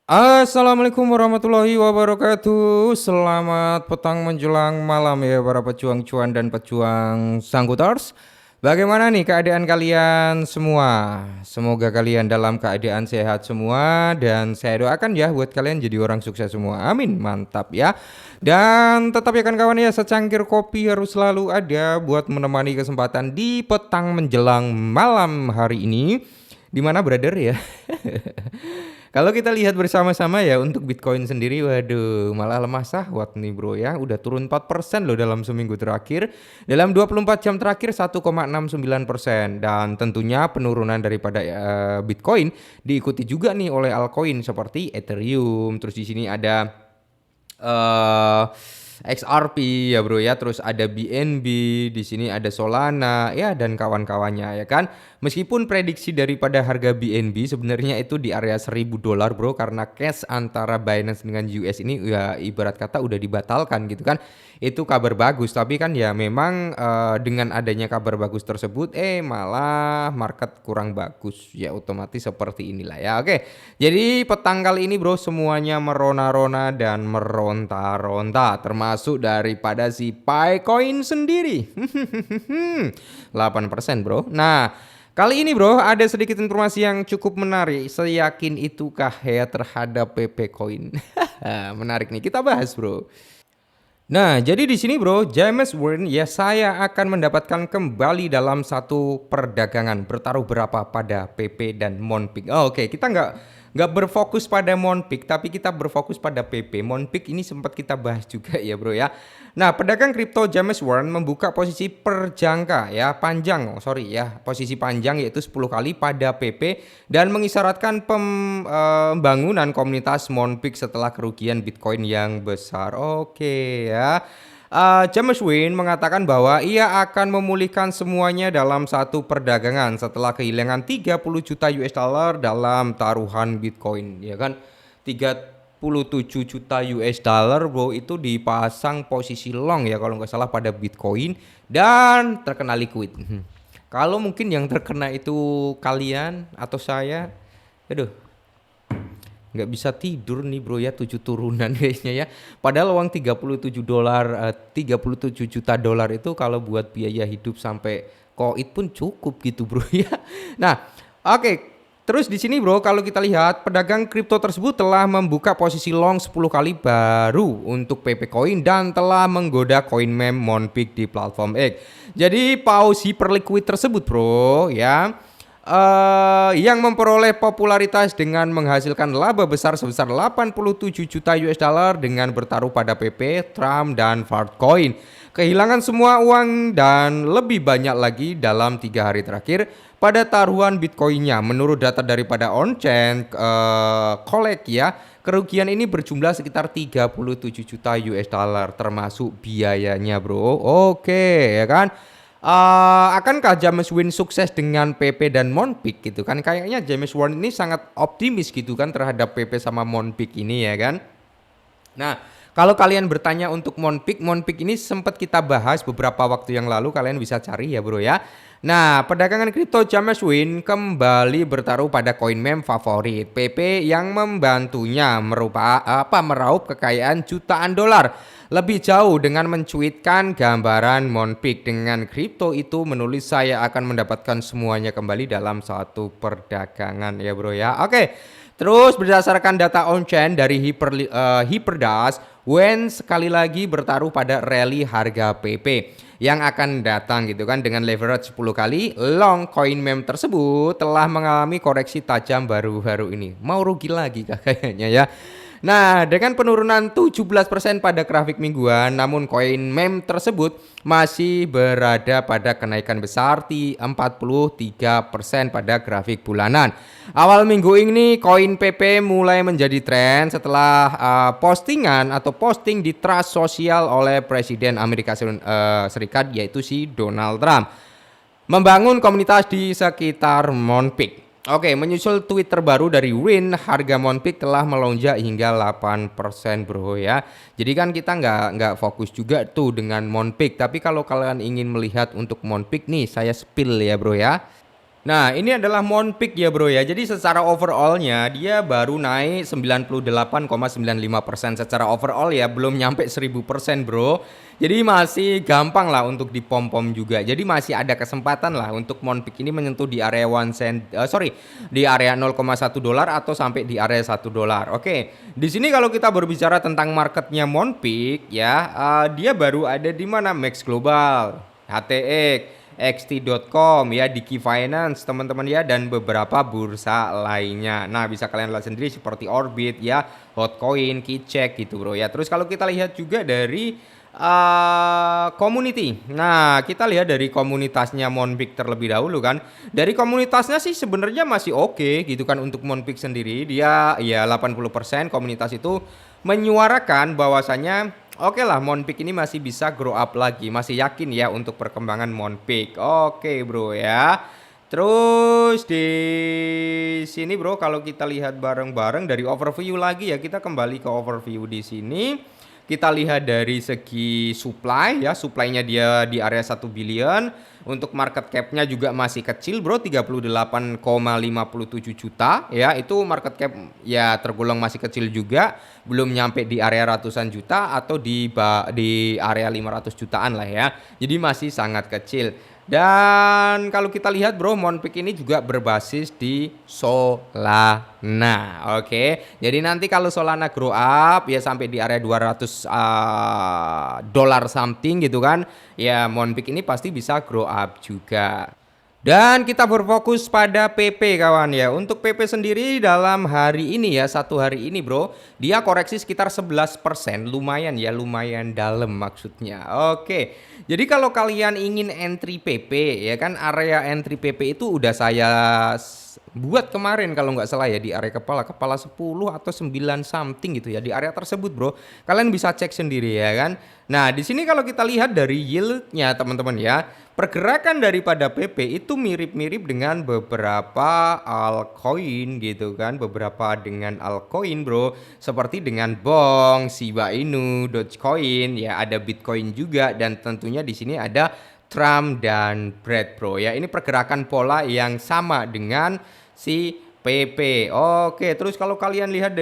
Assalamualaikum warahmatullahi wabarakatuh. Selamat petang menjelang malam ya para pejuang cuan dan pejuang sangguters. Bagaimana nih keadaan kalian semua? Semoga kalian dalam keadaan sehat semua dan saya doakan ya buat kalian jadi orang sukses semua. Amin. Mantap ya. Dan tetap ya kan kawan ya, secangkir kopi harus selalu ada buat menemani kesempatan di petang menjelang malam hari ini. Di mana brother ya? Kalau kita lihat bersama-sama ya untuk Bitcoin sendiri, waduh malah lemah sahwat nih bro ya. Udah turun 4% loh dalam seminggu terakhir. Dalam 24 jam terakhir 1,69%. Dan tentunya penurunan daripada Bitcoin diikuti juga nih oleh altcoin seperti Ethereum. Terus di sini ada eh XRP ya bro ya, terus ada BNB, di sini ada Solana ya dan kawan-kawannya ya kan. Meskipun prediksi daripada harga BNB sebenarnya itu di area $1.000 bro, karena cash antara Binance dengan US ini ya ibarat kata udah dibatalkan gitu kan. Itu kabar bagus, tapi kan ya memang dengan adanya kabar bagus tersebut malah market kurang bagus ya, otomatis seperti inilah ya. Oke, jadi petang kali ini bro semuanya merona-rona dan meronta-ronta, termasuk daripada si Picoin sendiri. 8% bro. Nah, kali ini bro ada sedikit informasi yang cukup menarik. Seyakin itukah ya terhadap PP Coin? Menarik nih, kita bahas bro. Nah, jadi di sini bro, James Warren ya saya akan mendapatkan kembali dalam satu perdagangan bertaruh berapa pada PP dan Monpik. Oh, oke, kita nggak berfokus pada Monpik, tapi kita berfokus pada PP. Monpik ini sempat kita bahas juga ya bro ya. Nah, pedagang kripto James Warren membuka posisi perjangka ya, panjang, sorry ya, posisi panjang yaitu 10 kali pada PP dan mengisyaratkan pembangunan komunitas Monpik setelah kerugian Bitcoin yang besar. Oke ya. James Wayne mengatakan bahwa ia akan memulihkan semuanya dalam satu perdagangan setelah kehilangan 30 juta US dollar dalam taruhan Bitcoin, ya kan? 37 juta US dollar bro itu dipasang posisi long ya kalau nggak salah pada Bitcoin dan terkena liquid. Kalau mungkin yang terkena itu kalian atau saya, aduh nggak bisa tidur nih bro ya, 7 turunan kayaknya ya. Padahal uang 37 juta dolar itu kalau buat biaya hidup sampai koit pun cukup gitu bro ya. Nah, oke. Terus di sini bro, kalau kita lihat pedagang kripto tersebut telah membuka posisi long 10 kali baru untuk PP Coin dan telah menggoda koin meme Monpik di platform X. Jadi paus hyperliquid tersebut bro ya, yang memperoleh popularitas dengan menghasilkan laba besar sebesar 87 juta US dollar dengan bertaruh pada PP, Trump, dan Fartcoin. Kehilangan semua uang dan lebih banyak lagi dalam 3 hari terakhir pada taruhan Bitcoinnya. Menurut data daripada on-chain Collect ya, kerugian ini berjumlah sekitar 37 juta US dollar termasuk biayanya bro. Oke ya kan. Akankah James Win sukses dengan PP dan Monpik gitu kan? Kayaknya James Warren ini sangat optimis gitu kan terhadap PP sama Monpik ini ya kan? Nah, kalau kalian bertanya untuk Monpik, Monpik ini sempat kita bahas beberapa waktu yang lalu, kalian bisa cari ya bro ya. Nah, perdagangan kripto James Win kembali bertaruh pada koin meme favorit PP yang membantunya meraup kekayaan jutaan dolar lebih jauh dengan mencuitkan gambaran Monpik dengan kripto itu menulis saya akan mendapatkan semuanya kembali dalam satu perdagangan ya bro ya. Oke. Terus berdasarkan data on-chain dari Hyperdas, Wen sekali lagi bertaruh pada rally harga PP yang akan datang gitu kan dengan leverage 10 kali. Long coin meme tersebut telah mengalami koreksi tajam baru-baru ini. Mau rugi lagi kayaknya ya. Nah, dengan penurunan 17% pada grafik mingguan, namun koin meme tersebut masih berada pada kenaikan besar 43% pada grafik bulanan. Awal minggu ini koin PP mulai menjadi tren setelah postingan atau posting di trust sosial oleh Presiden Amerika Serikat yaitu si Donald Trump membangun komunitas di sekitar Monpik. Oke, menyusul tweet terbaru dari Win, harga Monpik telah melonjak hingga 8% bro ya. Jadi kan kita nggak fokus juga tuh dengan Monpik, tapi kalau kalian ingin melihat untuk Monpik nih, saya spill ya bro ya. Nah, ini adalah Moonpig ya bro ya. Jadi secara overallnya dia baru naik 98,95% secara overall ya, belum nyampe 1000% bro. Jadi masih gampang lah untuk dipom-pom juga. Jadi masih ada kesempatan lah untuk Moonpig ini menyentuh di area 1 cent, di area 0,1 dolar atau sampai di area 1 dolar. Oke, di sini kalau kita berbicara tentang marketnya Moonpig ya, dia baru ada di mana? Max Global, HTX, xt.com ya, Diki Finance teman-teman ya, dan beberapa bursa lainnya. Nah, bisa kalian lihat sendiri seperti Orbit ya, Hotcoin, Keycheck gitu bro ya. Terus kalau kita lihat juga dari community. Nah, kita lihat dari komunitasnya Moonpig terlebih dahulu kan. Dari komunitasnya sih sebenarnya masih oke gitu kan untuk Moonpig sendiri. Dia ya 80% komunitas itu menyuarakan bahwasanya oke lah, Moonpig ini masih bisa grow up lagi, masih yakin ya untuk perkembangan Moonpig. Oke bro ya. Terus di sini bro, kalau kita lihat bareng-bareng dari overview lagi ya, kita kembali ke overview di sini. Kita lihat dari segi supply ya, supply-nya dia di area 1 billion. Untuk market cap-nya juga masih kecil bro, 38,57 juta ya. Itu market cap ya tergolong masih kecil juga, belum nyampe di area ratusan juta atau di area 500 jutaan lah ya. Jadi masih sangat kecil. Dan kalau kita lihat bro, Moonpig ini juga berbasis di Solana. Oke. Jadi nanti kalau Solana grow up ya sampai di area 200 dolar something gitu kan, ya Moonpig ini pasti bisa grow up juga. Dan kita berfokus pada PP kawan ya. Untuk PP sendiri dalam hari ini ya, satu hari ini bro, dia koreksi sekitar 11%. Lumayan ya, lumayan dalam maksudnya. Oke, jadi kalau kalian ingin entry PP ya kan, area entry PP itu udah saya buat kemarin kalau nggak salah ya, di area kepala 10 atau 9 something gitu ya, di area tersebut bro. Kalian bisa cek sendiri ya kan. Nah, di sini kalau kita lihat dari yieldnya teman-teman ya, pergerakan daripada PP itu mirip-mirip dengan beberapa altcoin gitu kan, beberapa dengan altcoin bro, seperti dengan Bong, Shiba Inu, Dogecoin ya, ada Bitcoin juga, dan tentunya di sini ada Trump dan Bread bro ya. Ini pergerakan pola yang sama dengan si PP. Oke, terus kalau kalian lihat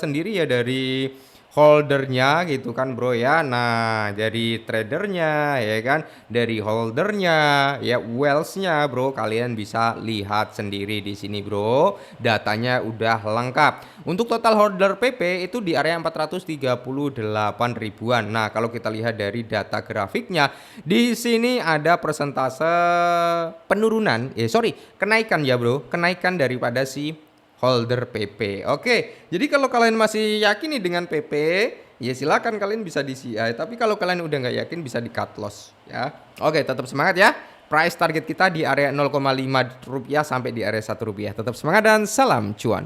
sendiri ya dari holdernya gitu kan bro ya. Nah, dari tradernya ya kan, dari holdernya ya, wealth-nya bro, kalian bisa lihat sendiri di sini bro. Datanya udah lengkap. Untuk total holder PP itu di area 438 ribuan. Nah, kalau kita lihat dari data grafiknya, di sini ada persentase penurunan, kenaikan ya bro, kenaikan daripada si holder PP. Oke, jadi kalau kalian masih yakin nih dengan PP, ya silakan kalian bisa di CI. Tapi kalau kalian udah nggak yakin, bisa di cut loss ya. Oke, tetap semangat ya. Price target kita di area 0,5 rupiah sampai di area 1 rupiah. Tetap semangat dan salam cuan.